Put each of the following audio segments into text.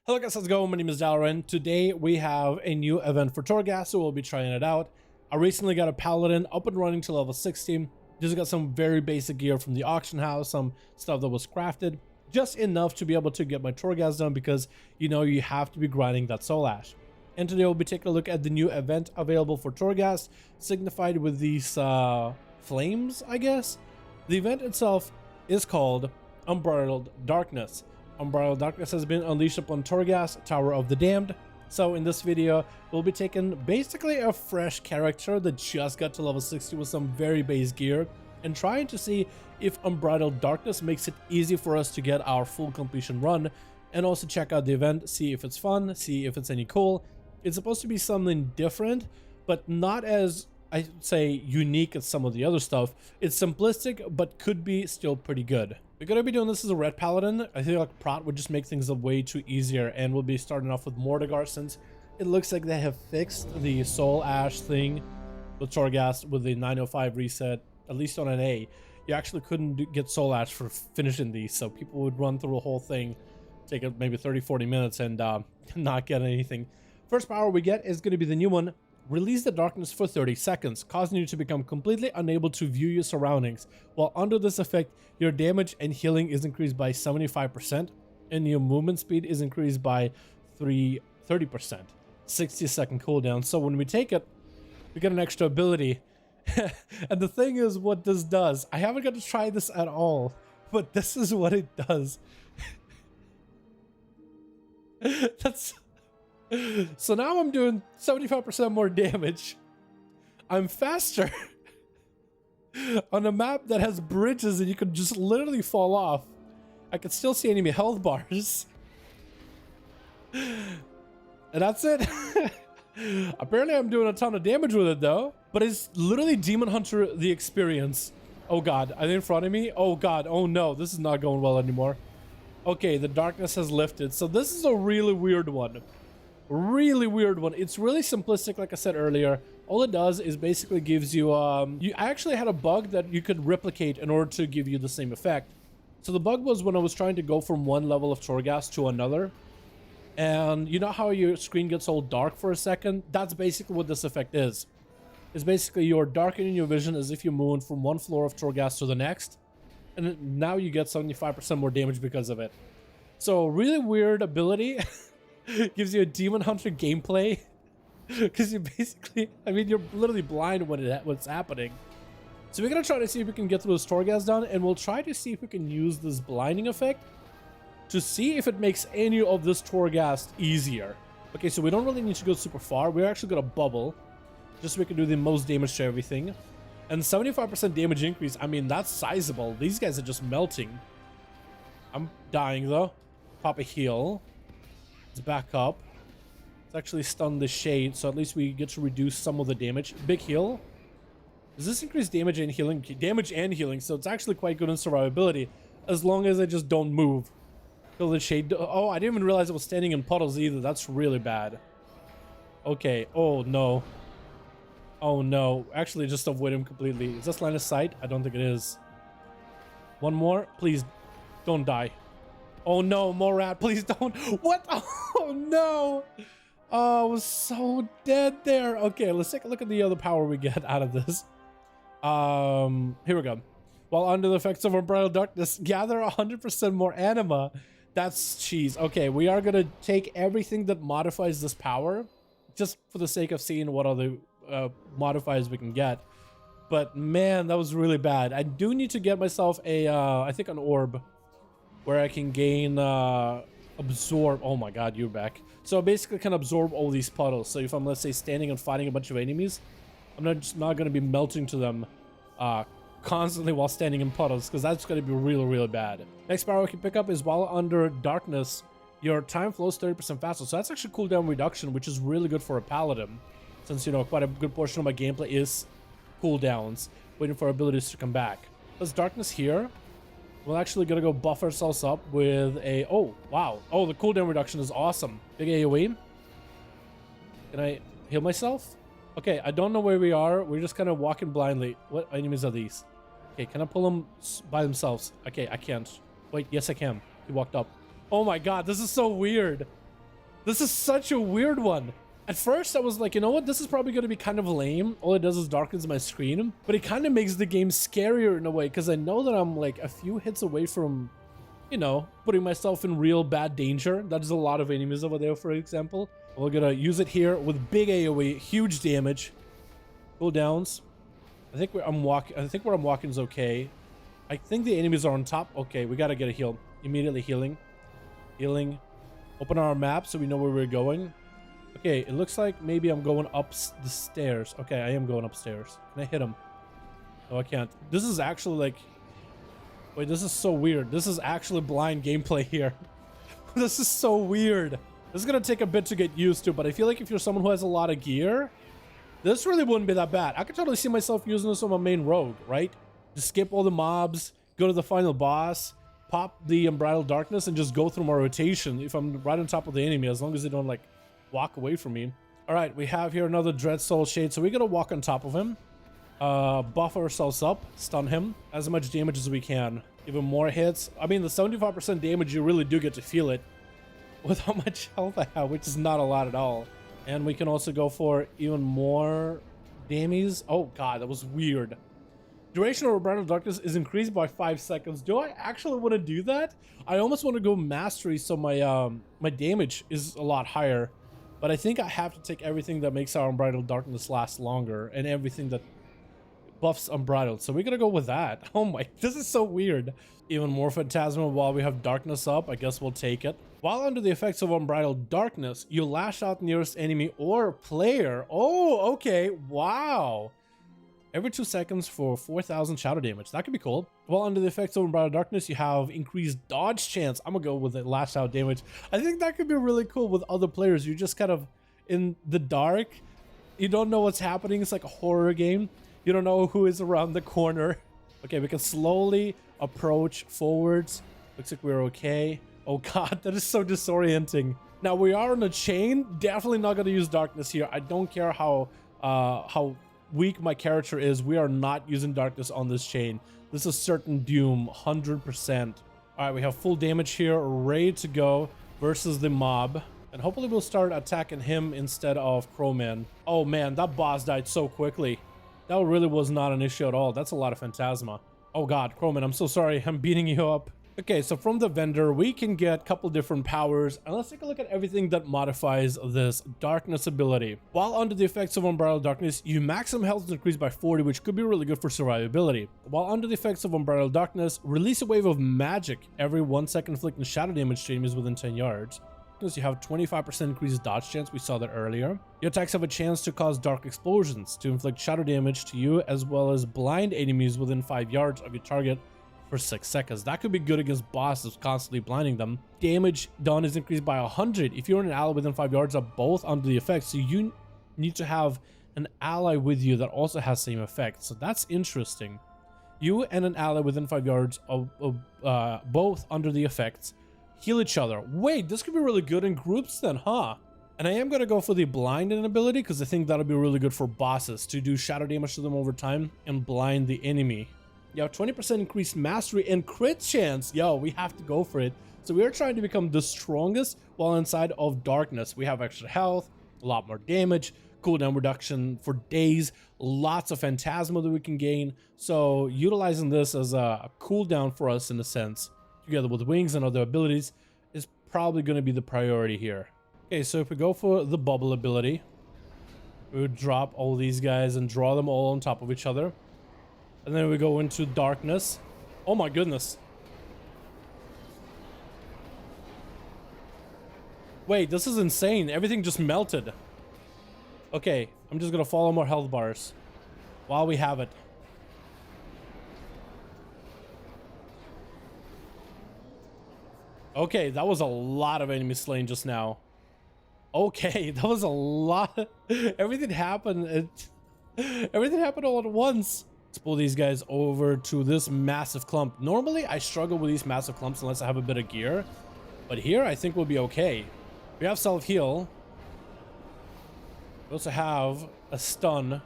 Hello guys, how's it going? My name is Dalaran. Today we have a new event for Torghast, so we'll be trying it out. I recently got a paladin up and running to level 16. Just got some very basic gear from the auction house, some stuff that was crafted. Just enough to be able to get my Torghast done because, you know, you have to be grinding that soul ash. And today we'll be taking a look at the new event available for Torghast, signified with these flames, I guess. The event itself is called Unbridled Darkness. Unbridled Darkness has been unleashed upon Torghast, Tower of the Damned. So in this video, we'll be taking basically a fresh character that just got to level 60 with some very base gear and trying to see if Unbridled Darkness makes it easy for us to get our full completion run, and also check out the event, see if it's fun, see if it's any cool. It's supposed to be something different, but not as, I'd say, unique as some of the other stuff. It's simplistic, but could be still pretty good. We're going to be doing this as a red paladin. I think like Prot would just make things way too easier, and we'll be starting off with Mordegar since it looks like they have fixed the soul ash thing with Torghast with the 905 reset, at least on an A. You actually couldn't get soul ash for finishing these, so people would run through the whole thing, take it maybe 30-40 minutes and not get anything. First power we get is going to be the new one. Release the darkness for 30 seconds, causing you to become completely unable to view your surroundings. While under this effect, your damage and healing is increased by 75%, and your movement speed is increased by 30%. 60-second cooldown. So when we take it, we get an extra ability. And the thing is, what this does, I haven't got to try this at all, but this is what it does. So now I'm doing 75% more damage. I'm faster on a map that has bridges and you could just literally fall off. I can still see enemy health bars. And that's it. Apparently I'm doing a ton of damage with it though. But it's literally Demon Hunter the experience. Oh god, are they in front of me? Oh god, oh no, this is not going well anymore. Okay, the darkness has lifted. So this is a really weird one. Really weird one. It's really simplistic, like I said earlier. All it does is basically gives you I actually had a bug that you could replicate in order to give you the same effect. So the bug was when I was trying to go from one level of Torghast to another, and you know how your screen gets all dark for a second? That's basically what this effect is. It's basically you're darkening your vision as if you're moving from one floor of Torghast to the next, and now you get 75% more damage because of it. So really weird ability. Gives you a Demon Hunter gameplay, because you basically, I mean, you're literally blind when what's happening. So we're gonna try to see if we can get through this Torghast done, and we'll try to see if we can use this blinding effect to see if it makes any of this Torghast easier. Okay, so we don't really need to go super far. We're actually gonna bubble, just so we can do the most damage to everything. And 75% damage increase, I mean, that's sizable. These guys are just melting. I'm dying though. Pop a heal. Back up. It's actually stunned the shade, so at least we get to reduce some of the damage. Big heal. Does this increase damage and healing? Damage and healing, so it's actually quite good in survivability, as long as I just don't move. Kill the shade. Oh, I didn't even realize it was standing in puddles either. That's really bad. Okay. Oh no. Oh no. Actually, just avoid him completely. Is this line of sight? I don't think it is. One more. Please don't die. Oh no, more rat, please don't. What? Oh no. Oh, I was so dead there. Okay, let's take a look at the other power we get out of this. Here we go. While under the effects of Unbridled Darkness, gather 100% more anima. That's cheese. Okay, we are gonna take everything that modifies this power, just for the sake of seeing what other modifiers we can get. But man, that was really bad. I do need to get myself a, I think an orb, where I can gain absorb. Oh my god, you're back. So I basically can absorb all these puddles. So if I'm, let's say, standing and fighting a bunch of enemies, I'm not going to be melting to them constantly while standing in puddles, because that's going to be really, really bad. Next power we can pick up is while under darkness, your time flows 30% faster. So that's actually cooldown reduction, which is really good for a paladin, since, you know, quite a good portion of my gameplay is cooldowns, waiting for abilities to come back. There's darkness here. We're actually gonna go buff ourselves up with a, oh wow, oh, the cooldown reduction is awesome. Big AoE. Can I heal myself? Okay, I don't know where we are. We're just kind of walking blindly. What enemies are these? Okay, can I pull them by themselves? Okay, I can't. Wait, yes I can. He walked up. Oh my god, this is so weird. This is such a weird one. At first, I was like, you know what? This is probably going to be kind of lame. All it does is darkens my screen. But it kind of makes the game scarier in a way, because I know that I'm like a few hits away from, you know, putting myself in real bad danger. That is a lot of enemies over there, for example. We're going to use it here with big AoE, huge damage. Cooldowns. I think where I'm walking is okay. I think the enemies are on top. Okay, we got to get a heal. Immediately healing. Healing. Open our map so we know where we're going. Okay, it looks like maybe I'm going up the stairs. Okay, I am going upstairs. Can I hit him? No, I can't. This is actually like... Wait, this is so weird. This is actually blind gameplay here. This is so weird. This is going to take a bit to get used to, but I feel like if you're someone who has a lot of gear, this really wouldn't be that bad. I could totally see myself using this on my main rogue, right? Just skip all the mobs, go to the final boss, pop the Unbridled Darkness, and just go through my rotation if I'm right on top of the enemy, as long as they don't, like, walk away from me. All right, we have here another Dread Soul Shade, so we're gonna walk on top of him, buff ourselves up, stun him as much damage as we can. Even more hits. I mean, the 75% damage, you really do get to feel it with how much health I have, which is not a lot at all. And we can also go for even more damage. Oh god, that was weird. Duration of Unbridled Darkness is increased by 5 seconds. Do I actually want to do that? I almost want to go Mastery so my my damage is a lot higher. But I think I have to take everything that makes our Unbridled Darkness last longer and everything that buffs Unbridled. So we're gonna go with that. Oh my, this is so weird. Even more Phantasma while we have Darkness up. I guess we'll take it. While under the effects of Unbridled Darkness, you lash out nearest enemy or player. Oh, okay. Wow. Every 2 seconds for 4,000 shadow damage. That could be cool. While under the effects of Unbridled Darkness, you have increased dodge chance. I'm gonna go with the lash out damage. I think that could be really cool with other players. You're just kind of in the dark. You don't know what's happening. It's like a horror game. You don't know who is around the corner. Okay, we can slowly approach forwards. Looks like we're okay. Oh god, that is so disorienting. Now we are on a chain. Definitely not gonna use darkness here. I don't care how weak my character is. We are not using darkness on this chain. This is certain doom, 100%. All right, we have full damage here, ready to go versus the mob. And hopefully we'll start attacking him instead of Crowman. Oh man, that boss died so quickly. That really was not an issue at all. That's a lot of Phantasma. Oh god, Crowman, I'm so sorry. I'm beating you up. Okay, so from the vendor, we can get a couple different powers, and let's take a look at everything that modifies this darkness ability. While under the effects of Unbridled Darkness, your maximum health is increased by 40, which could be really good for survivability. While under the effects of Unbridled Darkness, release a wave of magic every 1 second, inflicting shadow damage to enemies within 10 yards. Because you have 25% increased dodge chance, we saw that earlier. Your attacks have a chance to cause dark explosions to inflict shadow damage to you, as well as blind enemies within 5 yards of your target for 6 seconds. That could be good against bosses constantly blinding them. Damage done is increased by 100 if you're an ally within 5 yards of both under the effect. So you need to have an ally with you that also has same effect. So that's interesting. You and an ally within 5 yards of both under the effects heal each other. Wait, this could be really good in groups then, huh? And I am going to go for the blinding ability because I think that'll be really good for bosses to do shadow damage to them over time and blind the enemy. You have 20% increased mastery and crit chance. Yo, we have to go for it. So we are trying to become the strongest while inside of darkness. We have extra health, a lot more damage, cooldown reduction for days, lots of Phantasma that we can gain. So utilizing this as a cooldown for us in a sense, together with wings and other abilities, is probably going to be the priority here. Okay, so if we go for the bubble ability, we would drop all these guys and draw them all on top of each other. And then we go into darkness. Oh my goodness. Wait, this is insane. Everything just melted. Okay, I'm just gonna follow more health bars while we have it. Okay, that was a lot of enemies slain just now. Okay, that was a lot. Everything happened. Everything happened all at once. Let's pull these guys over to this massive clump. Normally, I struggle with these massive clumps unless I have a bit of gear. But here, I think we'll be okay. We have self-heal. We also have a stun.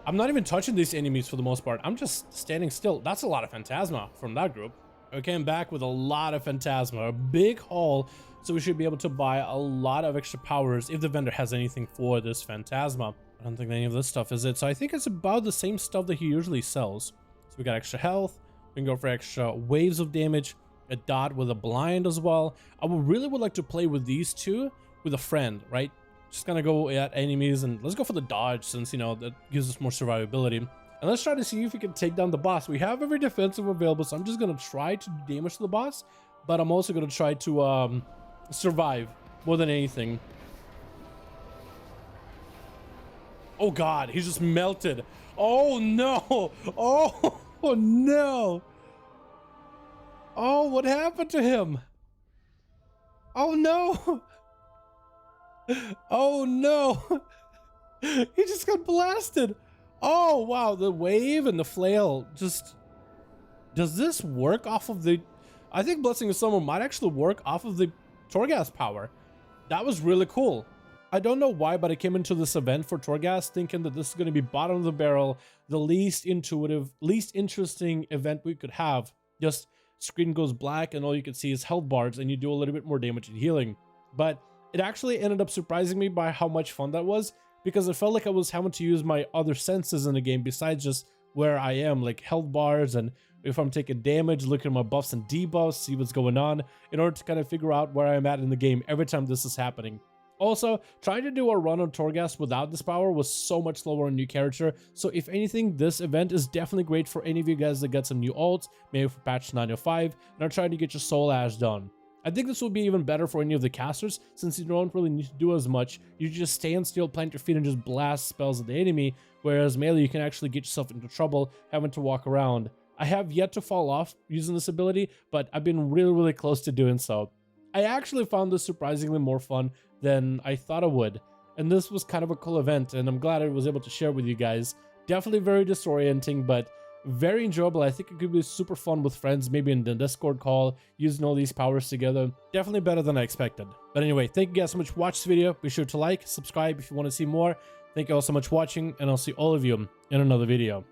I'm not even touching these enemies for the most part. I'm just standing still. That's a lot of Phantasma from that group. I came back with a lot of Phantasma, a big haul, so we should be able to buy a lot of extra powers if the vendor has anything for this Phantasma. I don't think any of this stuff is it, so I think it's about the same stuff that he usually sells. So we got extra health, we can go for extra waves of damage, a dot with a blind as well. I would like to play with these two with a friend, right? Just gonna go at enemies and let's go for the dodge since, you know, that gives us more survivability. And let's try to see if we can take down the boss. We have every defensive available, so I'm just gonna try to do damage to the boss, but I'm also gonna try to survive more than anything. Oh god, he just melted. Oh no! Oh, oh no! Oh, what happened to him? Oh no! Oh no! He just got blasted. Oh wow, the wave and the flail just... Does this work off of the... I think Blessing of Summer might actually work off of the Torghast power. That was really cool. I don't know why, but I came into this event for Torghast thinking that this is going to be bottom of the barrel, the least intuitive, least interesting event we could have. Just screen goes black and all you can see is health bars and you do a little bit more damage and healing. But it actually ended up surprising me by how much fun that was, because it felt like I was having to use my other senses in the game besides just where I am, like health bars, and if I'm taking damage, look at my buffs and debuffs, see what's going on, in order to kind of figure out where I'm at in the game every time this is happening. Also, trying to do a run on Torghast without this power was so much slower on new character, so if anything, this event is definitely great for any of you guys that got some new ults, maybe for patch 905, and are trying to get your soul ash done. I think this will be even better for any of the casters, since you don't really need to do as much. You just stand still, plant your feet, and just blast spells at the enemy, whereas melee you can actually get yourself into trouble having to walk around. I have yet to fall off using this ability, but I've been really close to doing so. I actually found this surprisingly more fun than I thought I would, and this was kind of a cool event, and I'm glad I was able to share with you guys. Definitely very disorienting, but very enjoyable. I think it could be super fun with friends, maybe in the Discord call, using all these powers together. Definitely better than I expected. But anyway, thank you guys so much for watching this video. Be sure to like, subscribe if you want to see more. Thank you all so much for watching, and I'll see all of you in another video.